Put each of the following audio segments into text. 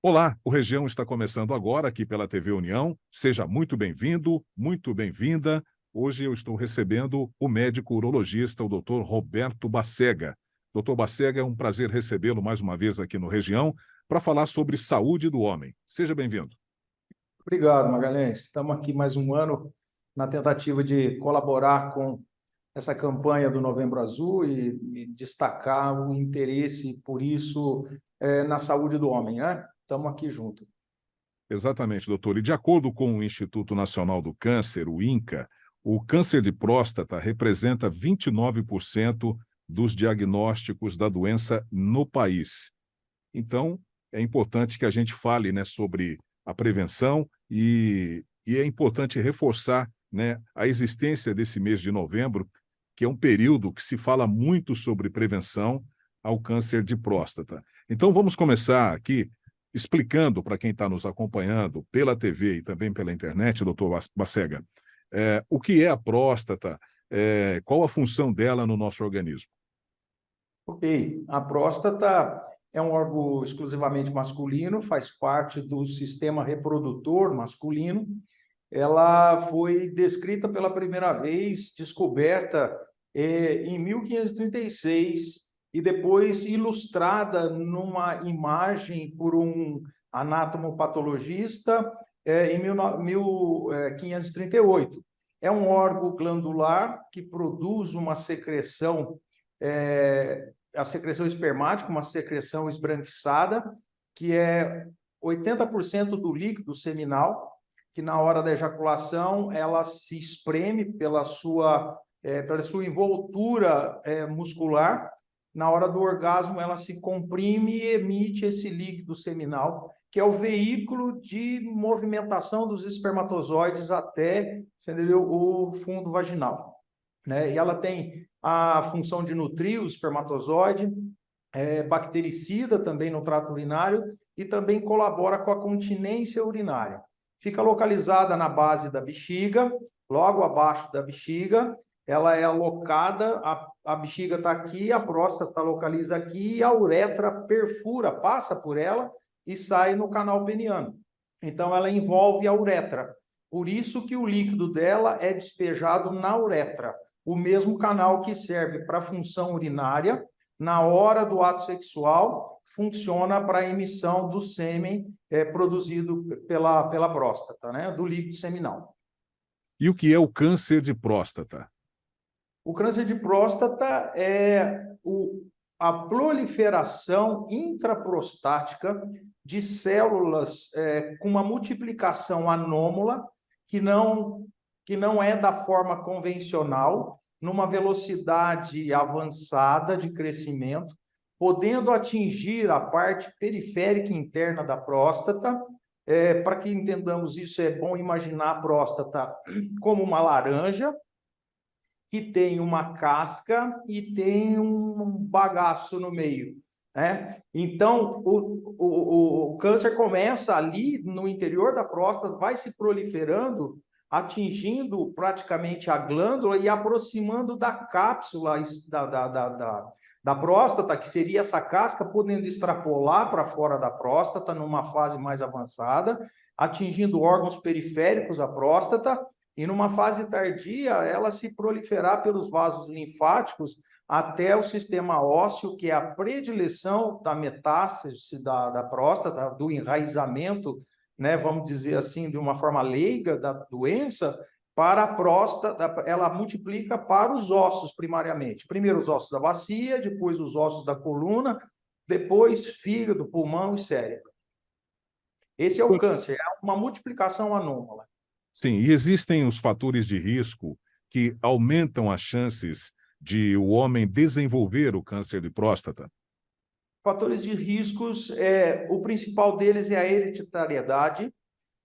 Olá, o Região está começando agora aqui pela TV União. Seja muito bem-vindo, muito bem-vinda. Hoje eu estou recebendo o médico urologista, o Dr. Roberto Bacega. Dr. Bacega, é um prazer recebê-lo mais uma vez aqui no Região para falar sobre saúde do homem. Seja bem-vindo. Obrigado, Magalhães. Estamos aqui mais um ano na tentativa de colaborar com essa campanha do Novembro Azul e destacar o interesse por isso na saúde do homem, né? Estamos aqui juntos. Exatamente, doutor. E de acordo com o Instituto Nacional do Câncer, o INCA, o câncer de próstata representa 29% dos diagnósticos da doença no país. Então, é importante que a gente fale, né, sobre a prevenção e é importante reforçar, né, a existência desse mês de novembro, que é um período que se fala muito sobre prevenção ao câncer de próstata. Então, vamos começar aqui explicando para quem está nos acompanhando pela TV e também pela internet, doutor Bacega, o que é a próstata, qual a função dela no nosso organismo? Ok, a próstata é um órgão exclusivamente masculino, faz parte do sistema reprodutor masculino. Ela foi descrita pela primeira vez, descoberta em 1536 e depois ilustrada numa imagem por um anatomopatologista em 1538. É um órgão glandular que produz uma secreção, a secreção espermática, uma secreção esbranquiçada, que é 80% do líquido seminal, que na hora da ejaculação ela se espreme pela sua envoltura muscular. Na hora do orgasmo ela se comprime e emite esse líquido seminal, que é o veículo de movimentação dos espermatozoides até, entendeu, o fundo vaginal, né? E ela tem a função de nutrir o espermatozoide, bactericida também no trato urinário e também colabora com a continência urinária. Fica localizada na base da bexiga, logo abaixo da bexiga. Ela é alocada, a bexiga está aqui, a próstata localiza aqui e a uretra perfura, passa por ela e sai no canal peniano. Então, ela envolve a uretra. Por isso que o líquido dela é despejado na uretra, o mesmo canal que serve para a função urinária. Na hora do ato sexual, funciona para a emissão do sêmen produzido pela próstata, né? Do líquido seminal. E o que é o câncer de próstata? O câncer de próstata é a proliferação intraprostática de células com uma multiplicação anômala que não é da forma convencional, numa velocidade avançada de crescimento, podendo atingir a parte periférica interna da próstata. Para que entendamos isso, é bom imaginar a próstata como uma laranja, que tem uma casca e tem um bagaço no meio, né? Então, o câncer começa ali no interior da próstata, vai se proliferando, atingindo praticamente a glândula e aproximando da cápsula da próstata, que seria essa casca, podendo extrapolar para fora da próstata numa fase mais avançada, atingindo órgãos periféricos da próstata, e numa fase tardia, ela se proliferar pelos vasos linfáticos até o sistema ósseo, que é a predileção da metástase da próstata, do enraizamento, né, vamos dizer assim, de uma forma leiga da doença, para a próstata. Ela multiplica para os ossos, primariamente. Primeiro os ossos da bacia, depois os ossos da coluna, depois fígado, pulmão e cérebro. Esse é o câncer, é uma multiplicação anômala. Sim, e existem os fatores de risco que aumentam as chances de o homem desenvolver o câncer de próstata? Fatores de riscos, o principal deles é a hereditariedade,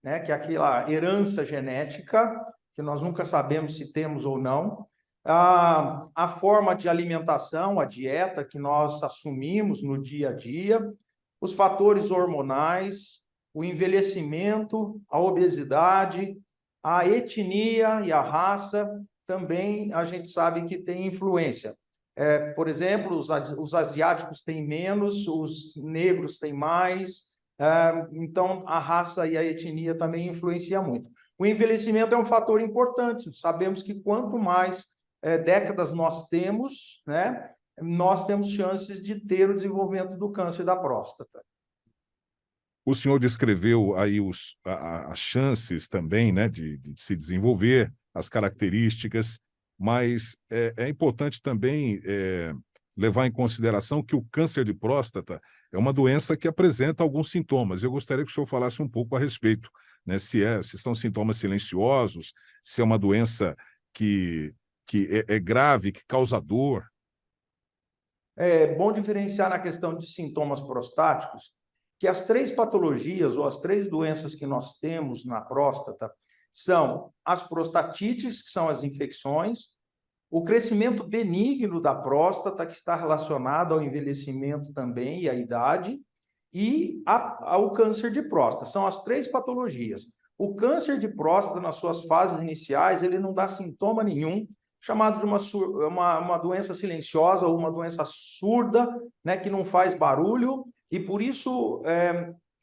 né, que é aquela herança genética, que nós nunca sabemos se temos ou não. A forma de alimentação, a dieta que nós assumimos no dia a dia, os fatores hormonais, o envelhecimento, a obesidade, a etnia e a raça também a gente sabe que tem influência. Por exemplo, os asiáticos têm menos, os negros têm mais, então a raça e a etnia também influenciam muito. O envelhecimento é um fator importante, sabemos que quanto mais décadas nós temos, né, nós temos chances de ter o desenvolvimento do câncer da próstata. O senhor descreveu aí as chances também, né, de se desenvolver, as características, mas é importante também levar em consideração que o câncer de próstata é uma doença que apresenta alguns sintomas. Eu gostaria que o senhor falasse um pouco a respeito, né, se são sintomas silenciosos, se é uma doença que é grave, que causa dor. É bom diferenciar na questão de sintomas prostáticos que as 3 patologias ou as 3 doenças que nós temos na próstata são as prostatites, que são as infecções, o crescimento benigno da próstata, que está relacionado ao envelhecimento também e à idade, e ao câncer de próstata. São as 3 patologias. O câncer de próstata, nas suas fases iniciais, ele não dá sintoma nenhum, chamado de uma doença silenciosa ou uma doença surda, né, que não faz barulho, e por isso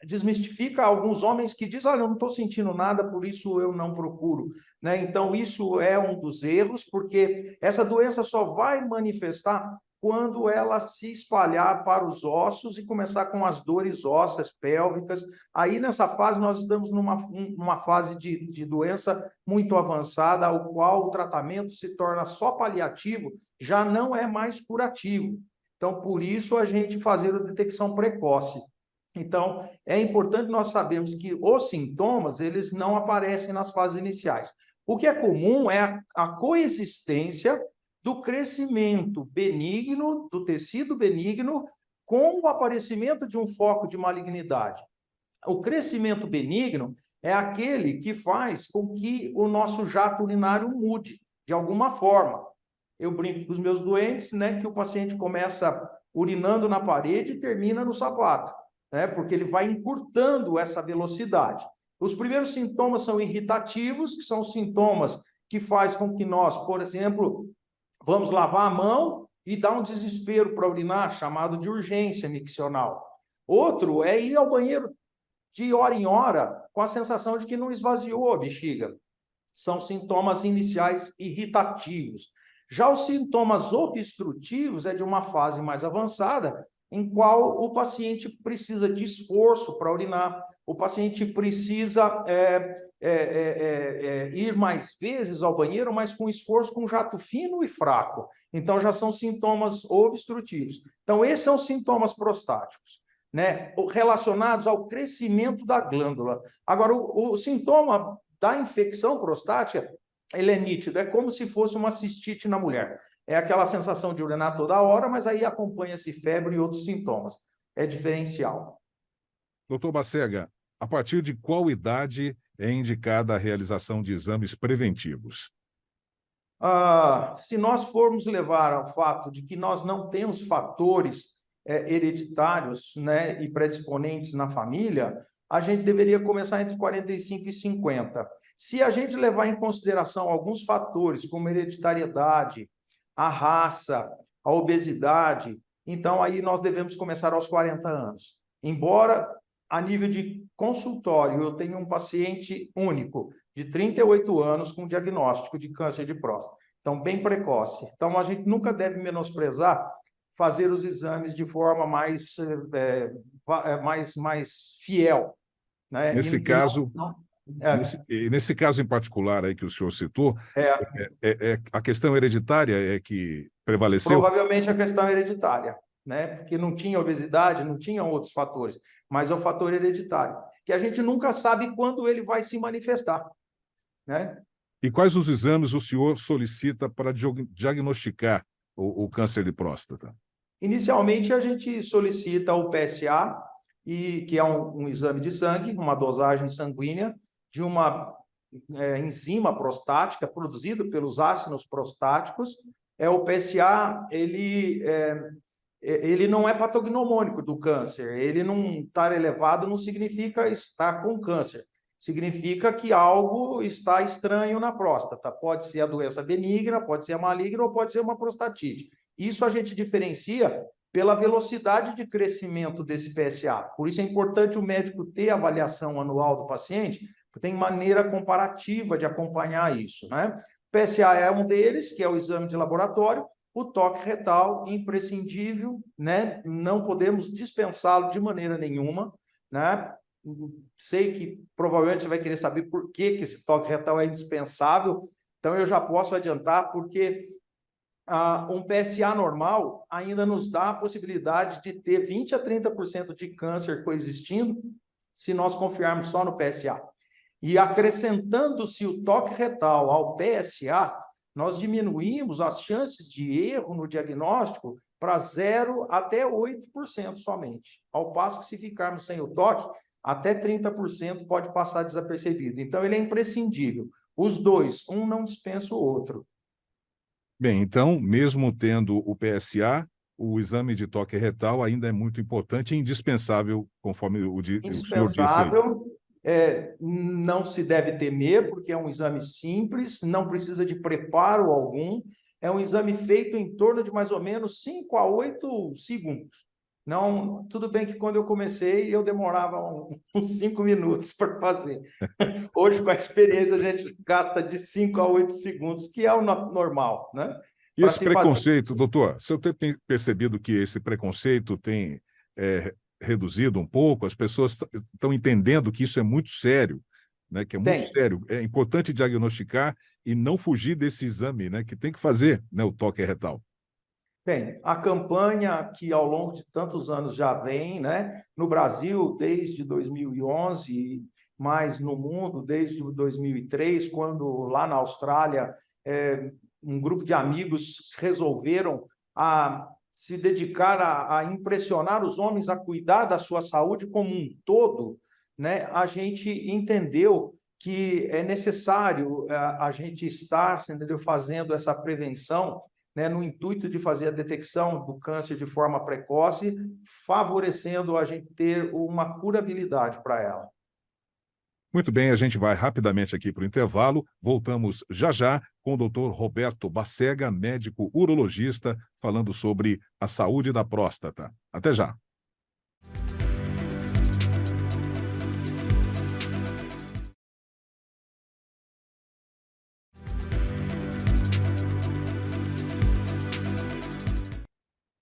desmistifica alguns homens que dizem, olha, eu não estou sentindo nada, por isso eu não procuro. Né? Então, isso é um dos erros, porque essa doença só vai manifestar quando ela se espalhar para os ossos e começar com as dores ósseas, pélvicas. Aí, nessa fase, nós estamos numa fase de doença muito avançada, ao qual o tratamento se torna só paliativo, já não é mais curativo. Então, por isso, a gente fazer a detecção precoce. Então, é importante nós sabermos que os sintomas, eles não aparecem nas fases iniciais. O que é comum é a coexistência do crescimento benigno, do tecido benigno, com o aparecimento de um foco de malignidade. O crescimento benigno é aquele que faz com que o nosso jato urinário mude, de alguma forma. Eu brinco com os meus doentes, né, que o paciente começa urinando na parede e termina no sapato, né, porque ele vai encurtando essa velocidade. Os primeiros sintomas são irritativos, que são sintomas que faz com que nós, por exemplo, vamos lavar a mão e dá um desespero para urinar, chamado de urgência miccional. Outro é ir ao banheiro de hora em hora com a sensação de que não esvaziou a bexiga. São sintomas iniciais irritativos. Já os sintomas obstrutivos é de uma fase mais avançada, em qual o paciente precisa de esforço para urinar, o paciente precisa ir mais vezes ao banheiro, mas com esforço, com jato fino e fraco. Então, já são sintomas obstrutivos. Então, esses são os sintomas prostáticos, né, relacionados ao crescimento da glândula. Agora, o sintoma da infecção prostática, ele é nítido, é como se fosse uma cistite na mulher. É aquela sensação de urinar toda hora, mas aí acompanha-se febre e outros sintomas. É diferencial. Doutor Bacega, a partir de qual idade é indicada a realização de exames preventivos? Se nós formos levar ao fato de que nós não temos fatores hereditários, né, e predisponentes na família, a gente deveria começar entre 45 e 50. Se a gente levar em consideração alguns fatores, como hereditariedade, a raça, a obesidade, então aí nós devemos começar aos 40 anos. Embora, a nível de consultório, eu tenho um paciente único, de 38 anos, com diagnóstico de câncer de próstata. Então, bem precoce. Então, a gente nunca deve menosprezar fazer os exames de forma mais fiel. Né? Nesse caso, nesse caso em particular aí que o senhor citou, a questão hereditária é que prevaleceu? Provavelmente a questão hereditária, né? Porque não tinha obesidade, não tinha outros fatores, mas é o fator hereditário, que a gente nunca sabe quando ele vai se manifestar, né? E quais os exames o senhor solicita para diagnosticar o câncer de próstata? Inicialmente, a gente solicita o PSA, que é um exame de sangue, uma dosagem sanguínea de uma enzima prostática produzida pelos ácidos prostáticos. O PSA, ele ele não é patognomônico do câncer. Ele não estar elevado não significa estar com câncer. Significa que algo está estranho na próstata. Pode ser a doença benigna, pode ser a maligna ou pode ser uma prostatite. Isso a gente diferencia pela velocidade de crescimento desse PSA. Por isso é importante o médico ter a avaliação anual do paciente, porque tem maneira comparativa de acompanhar isso, né? PSA é um deles, que é o exame de laboratório. O toque retal, imprescindível, né? Não podemos dispensá-lo de maneira nenhuma, né? Sei que provavelmente você vai querer saber por que esse toque retal é indispensável, então eu já posso adiantar, porque um PSA normal ainda nos dá a possibilidade de ter 20 a 30% de câncer coexistindo, se nós confiarmos só no PSA. E acrescentando-se o toque retal ao PSA, nós diminuímos as chances de erro no diagnóstico para 0 até 8% somente. Ao passo que, se ficarmos sem o toque, até 30% pode passar desapercebido. Então, ele é imprescindível. Os dois, um não dispensa o outro. Bem, então, mesmo tendo o PSA, o exame de toque retal ainda é muito importante e indispensável, conforme o senhor disse aí. Indispensável. Não se deve temer, porque é um exame simples, não precisa de preparo algum, é um exame feito em torno de mais ou menos 5 a 8 segundos. Não, tudo bem que quando eu comecei, eu demorava uns 5 minutos para fazer. Hoje, com a experiência, a gente gasta de 5 a 8 segundos, que é o normal, né? E Para esse se fazer. preconceito, doutor, se eu tenho percebido que esse preconceito tem reduzido um pouco, as pessoas estão entendendo que isso é muito sério, né? Que é muito sério. É importante diagnosticar e não fugir desse exame, né? Que tem que fazer, né? O toque retal. Bem, a campanha que ao longo de tantos anos já vem, né? No Brasil, desde 2011, mas no mundo, desde 2003, quando lá na Austrália, um grupo de amigos resolveram se dedicar a impressionar os homens a cuidar da sua saúde como um todo, né? A gente entendeu que é necessário a gente estar, entendeu, fazendo essa prevenção, né, no intuito de fazer a detecção do câncer de forma precoce, favorecendo a gente ter uma curabilidade para ela. Muito bem, a gente vai rapidamente aqui para o intervalo. Voltamos já já com o Dr. Roberto Bacega, médico urologista, falando sobre a saúde da próstata. Até já.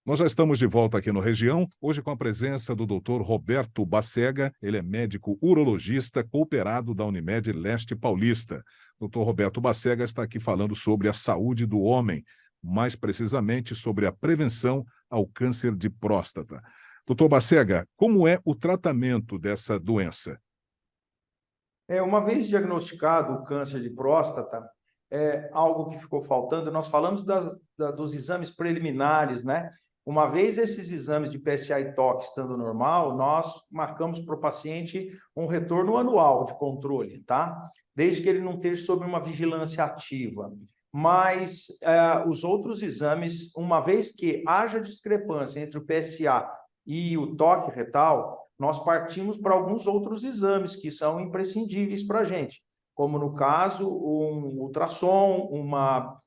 Nós já estamos de volta aqui no Região, hoje com a presença do Dr. Roberto Bacega, ele é médico urologista cooperado da Unimed Leste Paulista. Dr. Roberto Bacega está aqui falando sobre a saúde do homem, mais precisamente sobre a prevenção ao câncer de próstata. Dr. Bacega, como é o tratamento dessa doença? Uma vez diagnosticado o câncer de próstata, algo que ficou faltando, nós falamos dos exames preliminares, né? Uma vez esses exames de PSA e toque estando normal, nós marcamos para o paciente um retorno anual de controle, tá? Desde que ele não esteja sob uma vigilância ativa. Mas os outros exames, uma vez que haja discrepância entre o PSA e o toque retal, nós partimos para alguns outros exames que são imprescindíveis para a gente, como no caso um ultrassom, uma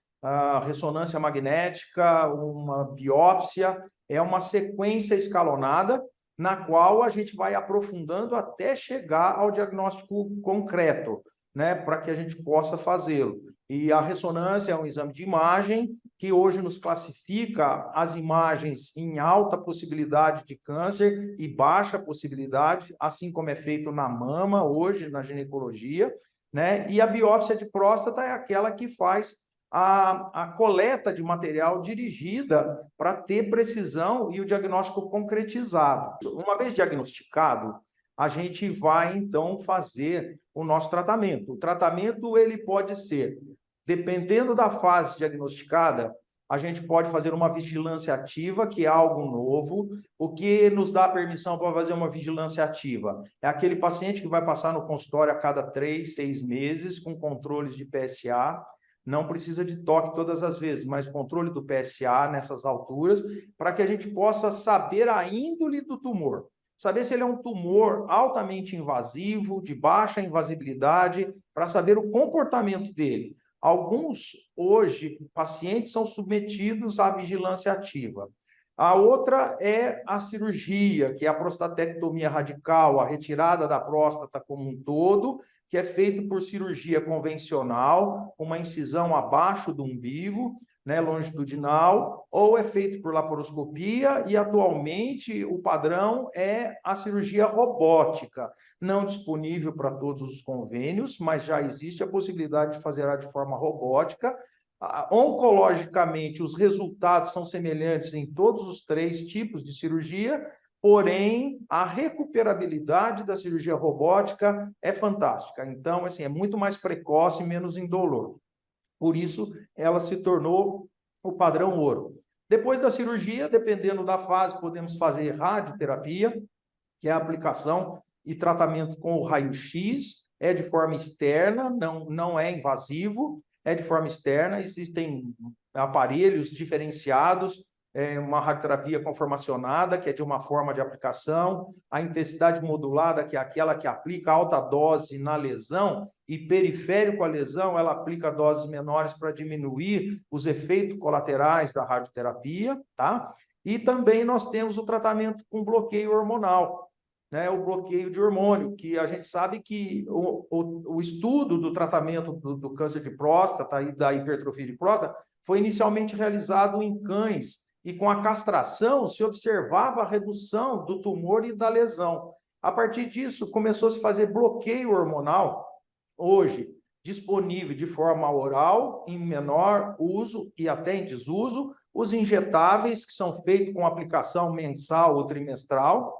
ressonância magnética, uma biópsia, é uma sequência escalonada na qual a gente vai aprofundando até chegar ao diagnóstico concreto, né, para que a gente possa fazê-lo. E a ressonância é um exame de imagem que hoje nos classifica as imagens em alta possibilidade de câncer e baixa possibilidade, assim como é feito na mama hoje, na ginecologia, né? E a biópsia de próstata é aquela que faz a coleta de material dirigida para ter precisão e o diagnóstico concretizado. Uma vez diagnosticado, a gente vai, então, fazer o nosso tratamento. O tratamento, ele pode ser, dependendo da fase diagnosticada, a gente pode fazer uma vigilância ativa, que é algo novo. O que nos dá permissão para fazer uma vigilância ativa? É aquele paciente que vai passar no consultório a cada 3, 6 meses, com controles de PSA, não precisa de toque todas as vezes, mas controle do PSA nessas alturas, para que a gente possa saber a índole do tumor. Saber se ele é um tumor altamente invasivo, de baixa invasibilidade, para saber o comportamento dele. Alguns, hoje, pacientes são submetidos à vigilância ativa. A outra é a cirurgia, que é a prostatectomia radical, a retirada da próstata como um todo, que é feito por cirurgia convencional, uma incisão abaixo do umbigo, né, longitudinal, ou é feito por laparoscopia, e atualmente o padrão é a cirurgia robótica, não disponível para todos os convênios, mas já existe a possibilidade de fazer de forma robótica. Oncologicamente, os resultados são semelhantes em todos os 3 tipos de cirurgia, porém, a recuperabilidade da cirurgia robótica é fantástica. Então, assim, é muito mais precoce e menos indolor. Por isso, ela se tornou o padrão ouro. Depois da cirurgia, dependendo da fase, podemos fazer radioterapia, que é a aplicação e tratamento com o raio-x, é de forma externa, não é invasivo, é de forma externa, existem aparelhos diferenciados, uma radioterapia conformacionada, que é de uma forma de aplicação, a intensidade modulada, que é aquela que aplica alta dose na lesão, e periférico à lesão, ela aplica doses menores para diminuir os efeitos colaterais da radioterapia, tá? E também nós temos o tratamento com bloqueio hormonal, né, o bloqueio de hormônio, que a gente sabe que o estudo do tratamento do câncer de próstata e da hipertrofia de próstata foi inicialmente realizado em cães, e com a castração se observava a redução do tumor e da lesão. A partir disso, começou a se fazer bloqueio hormonal, hoje disponível de forma oral, em menor uso e até em desuso, os injetáveis, que são feitos com aplicação mensal ou trimestral,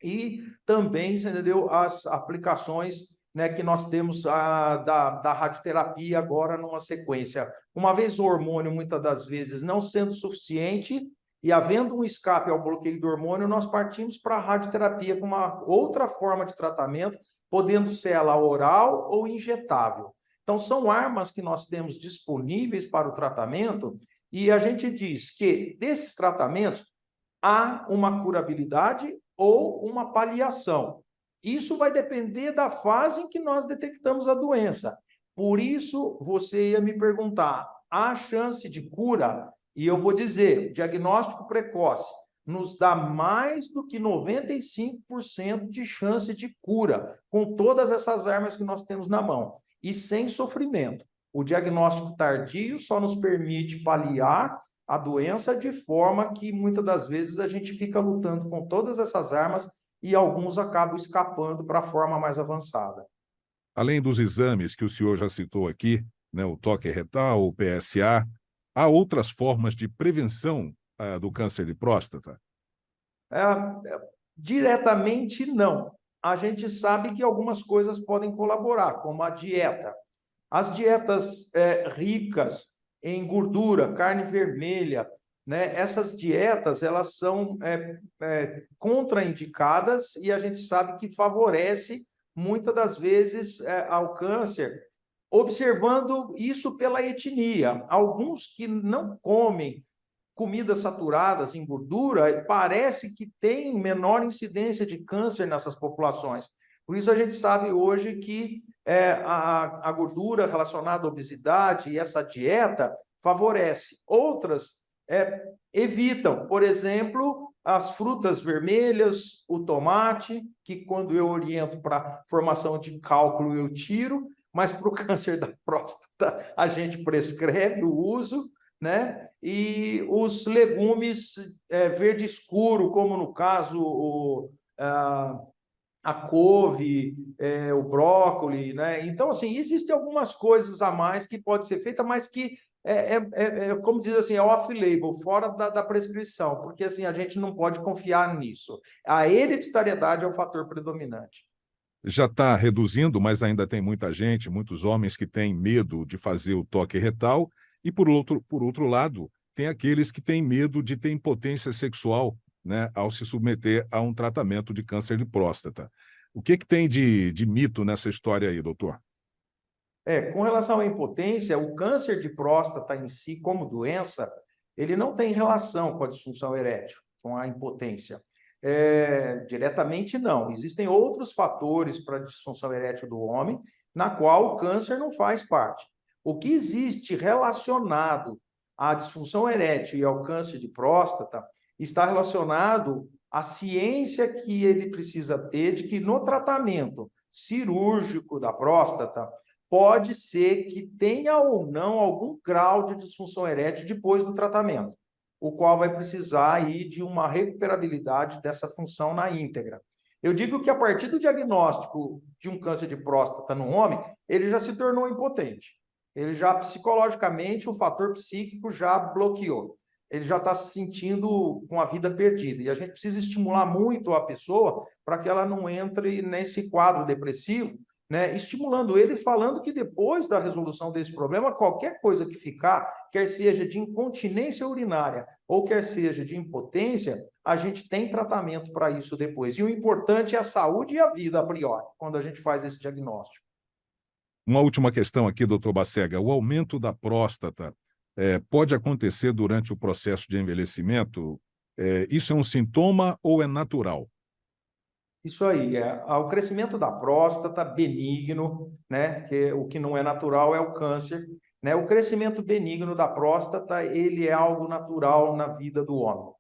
e também, entendeu, as aplicações, né, que nós temos da radioterapia agora numa sequência. Uma vez o hormônio, muitas das vezes, não sendo suficiente, e havendo um escape ao bloqueio do hormônio, nós partimos para a radioterapia com uma outra forma de tratamento, podendo ser ela oral ou injetável. Então, são armas que nós temos disponíveis para o tratamento, e a gente diz que desses tratamentos há uma curabilidade ou uma paliação. Isso vai depender da fase em que nós detectamos a doença. Por isso, você ia me perguntar, há chance de cura? E eu vou dizer, diagnóstico precoce nos dá mais do que 95% de chance de cura, com todas essas armas que nós temos na mão, e sem sofrimento. O diagnóstico tardio só nos permite paliar a doença, de forma que muitas das vezes a gente fica lutando com todas essas armas e alguns acabam escapando para a forma mais avançada. Além dos exames que o senhor já citou aqui, né, o toque retal, o PSA, há outras formas de prevenção do câncer de próstata? Diretamente, não. A gente sabe que algumas coisas podem colaborar, como a dieta. As dietas ricas em gordura, carne vermelha, né? Essas dietas, elas são contraindicadas, e a gente sabe que favorece muitas das vezes ao câncer, observando isso pela etnia. Alguns que não comem comidas saturadas em gordura, parece que tem menor incidência de câncer nessas populações. Por isso a gente sabe hoje que a gordura relacionada à obesidade e essa dieta favorece. Outras evitam, por exemplo, as frutas vermelhas, o tomate, que quando eu oriento para formação de cálculo eu tiro, mas para o câncer da próstata a gente prescreve o uso, né? E os legumes verde escuro, como no caso a couve, o brócolis, né? Então, assim, existem algumas coisas a mais que pode ser feita, mas que como diz assim, é off-label, fora da prescrição, porque assim, a gente não pode confiar nisso. A hereditariedade é o fator predominante. Já está reduzindo, mas ainda tem muita gente, muitos homens que têm medo de fazer o toque retal, e por outro lado, tem aqueles que têm medo de ter impotência sexual, né, ao se submeter a um tratamento de câncer de próstata. O que tem de mito nessa história aí, doutor? Com relação à impotência, o câncer de próstata em si, como doença, ele não tem relação com a disfunção erétil, com a impotência. Diretamente não. Existem outros fatores para a disfunção erétil do homem, na qual o câncer não faz parte. O que existe relacionado à disfunção erétil e ao câncer de próstata está relacionado à ciência que ele precisa ter de que no tratamento cirúrgico da próstata, pode ser que tenha ou não algum grau de disfunção erétil depois do tratamento, o qual vai precisar aí de uma recuperabilidade dessa função na íntegra. Eu digo que a partir do diagnóstico de um câncer de próstata no homem, ele já se tornou impotente. Ele já, psicologicamente, o fator psíquico já bloqueou. Ele já está se sentindo com a vida perdida. E a gente precisa estimular muito a pessoa para que ela não entre nesse quadro depressivo, né, estimulando ele, falando que depois da resolução desse problema, qualquer coisa que ficar, quer seja de incontinência urinária ou quer seja de impotência, a gente tem tratamento para isso depois. E o importante é a saúde e a vida a priori, quando a gente faz esse diagnóstico. Uma última questão aqui, doutor Bacega. O aumento da próstata pode acontecer durante o processo de envelhecimento? Isso é um sintoma ou é natural? Isso aí, o crescimento da próstata benigno, né, que o que não é natural é o câncer, né? O crescimento benigno da próstata, ele é algo natural na vida do homem.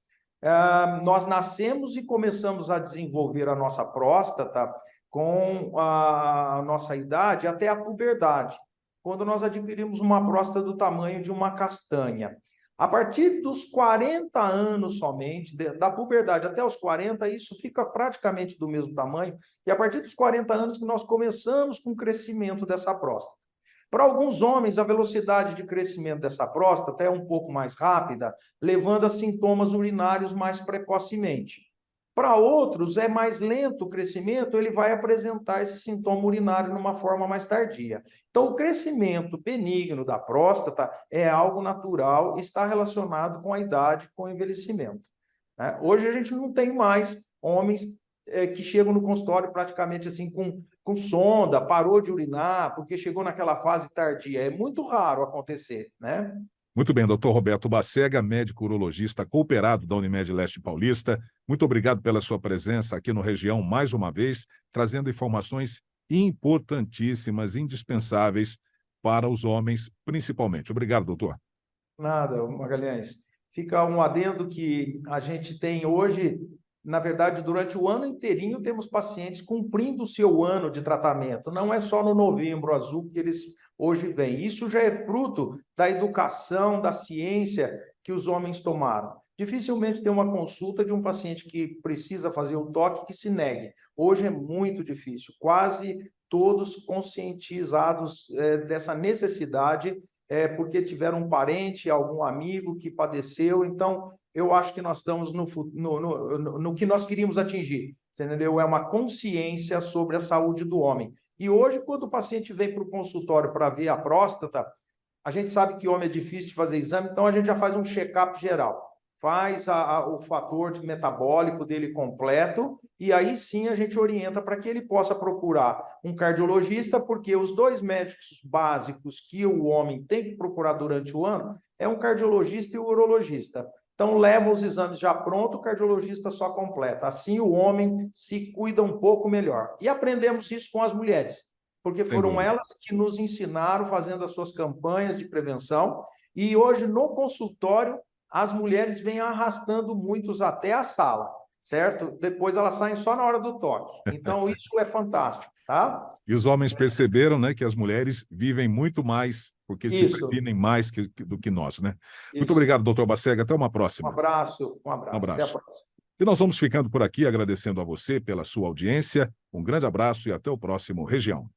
Nós nascemos e começamos a desenvolver a nossa próstata com a nossa idade até a puberdade, quando nós adquirimos uma próstata do tamanho de uma castanha. A partir dos 40 anos somente, da puberdade até os 40, isso fica praticamente do mesmo tamanho, e a partir dos 40 anos que nós começamos com o crescimento dessa próstata. Para alguns homens, a velocidade de crescimento dessa próstata é um pouco mais rápida, levando a sintomas urinários mais precocemente. Para outros, é mais lento o crescimento, ele vai apresentar esse sintoma urinário numa forma mais tardia. Então, o crescimento benigno da próstata é algo natural, está relacionado com a idade, com o envelhecimento, né? Hoje a gente não tem mais homens que chegam no consultório praticamente assim com sonda, parou de urinar, porque chegou naquela fase tardia. É muito raro acontecer, né? Muito bem, doutor Roberto Bacega, médico urologista cooperado da Unimed Leste Paulista. Muito obrigado pela sua presença aqui no Região mais uma vez, trazendo informações importantíssimas, indispensáveis para os homens, principalmente. Obrigado, doutor. Nada, Magalhães. Fica um adendo que a gente tem hoje, na verdade, durante o ano inteirinho, temos pacientes cumprindo o seu ano de tratamento. Não é só no Novembro Azul que eles hoje vêm. Isso já é fruto da educação, da ciência que os homens tomaram. Dificilmente tem uma consulta de um paciente que precisa fazer o toque que se negue. Hoje é muito difícil. Quase todos conscientizados dessa necessidade, porque tiveram um parente, algum amigo que padeceu. Então, eu acho que nós estamos no que nós queríamos atingir, entendeu? É uma consciência sobre a saúde do homem. E hoje, quando o paciente vem para o consultório para ver a próstata, a gente sabe que homem é difícil de fazer exame, então a gente já faz um check-up geral. Faz o fator metabólico dele completo, e aí sim a gente orienta para que ele possa procurar um cardiologista, porque os dois médicos básicos que o homem tem que procurar durante o ano é um cardiologista e um urologista. Então, leva os exames já pronto, o cardiologista só completa. Assim, o homem se cuida um pouco melhor. E aprendemos isso com as mulheres, porque foram elas que nos ensinaram fazendo as suas campanhas de prevenção. E hoje, no consultório, as mulheres vêm arrastando muitos até a sala, certo? Depois elas saem só na hora do toque. Então, isso é fantástico, tá? E os homens perceberam, né, que as mulheres vivem muito mais, porque se previnem mais do que nós, né? Muito obrigado, doutor Bacega. Até uma próxima. Um abraço. Um abraço. Até a próxima. E nós vamos ficando por aqui, agradecendo a você pela sua audiência. Um grande abraço e até o próximo Região.